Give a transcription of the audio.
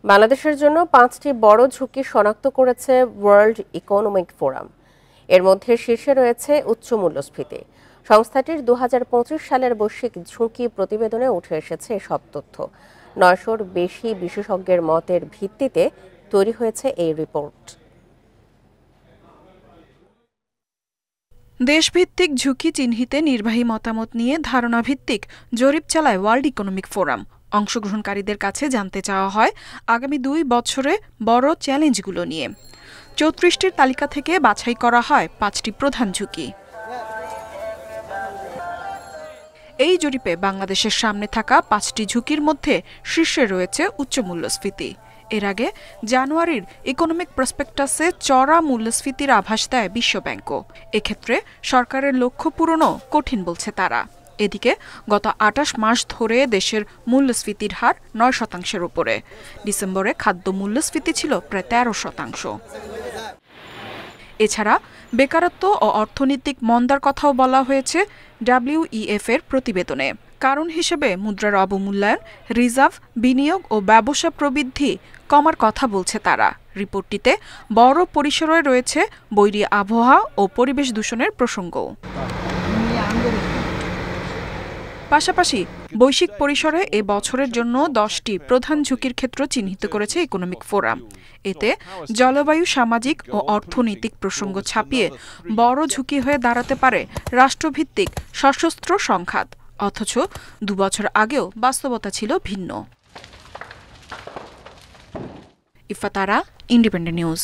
বাংলাদেশের জন্য ৫টি বড় ঝুঁকি শনাক্ত করেছে ওয়ার্ল্ড ইকোনমিক ফোরাম। এর মধ্যে শীর্ষে রয়েছে উচ্চ মূল্যস্ফীতি। সংস্থাটির ২০২৫ সালের বৈশ্বিক ঝুঁকি প্রতিবেদনে উঠে এসেছে এসব তথ্য। ৯০০-র বেশি বিশেষজ্ঞের মতের ভিত্তিতে তৈরি হয়েছে এই রিপোর্ট। দেশভিত্তিক ঝুঁকি চিহ্নিতে নির্বাহী মতামত নিয়ে ধারণাভিত্তিক জরিপ চালায় ওয়ার্ল্ড ইকোনমিক ফোরাম। অংশগ্রহণকারীদের কাছে জানতে চাওয়া হয় আগামী ২ বছরে বড় চ্যালেঞ্জগুলো নিয়ে। ৩৪টির তালিকা থেকে বাছাই করা হয় ৫টি প্রধান ঝুঁকি। এই জরিপে বাংলাদেশের সামনে থাকা ৫টি ঝুঁকির মধ্যে শীর্ষে রয়েছে উচ্চ মূল্যস্ফীতি। এর আগে জানুয়ারির ইকোনমিক প্রসপেক্টাসে চড়া মূল্যস্ফীতির আভাস দেয় বিশ্বব্যাংকও। এক্ষেত্রে সরকারের লক্ষ্য পূরণও কঠিন বলছে তারা। এদিকে গত ২৮ মাস ধরে দেশের মূল্যস্ফীতির হার ৯% উপরে। ডিসেম্বরে খাদ্য মূল্যস্ফীতি ছিল প্রায় ১৩%। এছাড়া বেকারত্ব ও অর্থনৈতিক মন্দার কথাও বলা হয়েছে WEF এর প্রতিবেদনে। কারণ হিসেবে মুদ্রার অবমূল্যায়ন, রিজার্ভ, বিনিয়োগ ও ব্যবসা প্রবৃদ্ধি কমার কথা বলছে তারা। রিপোর্টটিতে বড় পরিসরে রয়েছে বৈরী আবহাওয়া ও পরিবেশ দূষণের প্রসঙ্গও। পাশাপাশি বৈশ্বিক পরিসরে এ বছরের জন্য 10টি প্রধান ঝুঁকির ক্ষেত্র চিহ্নিত করেছে ইকোনমিক ফোরাম। এতে জলবায়ু, সামাজিক ও অর্থনৈতিক প্রসঙ্গ ছাপিয়ে বড় ঝুঁকি হয়ে দাঁড়াতে পারে রাষ্ট্রভিত্তিক সশস্ত্র সংঘাত। অথচ 2 বছর আগেও বাস্তবতা ছিল ভিন্ন। ইফাত আরা, ইন্ডিপেন্ডেন্ট নিউজ।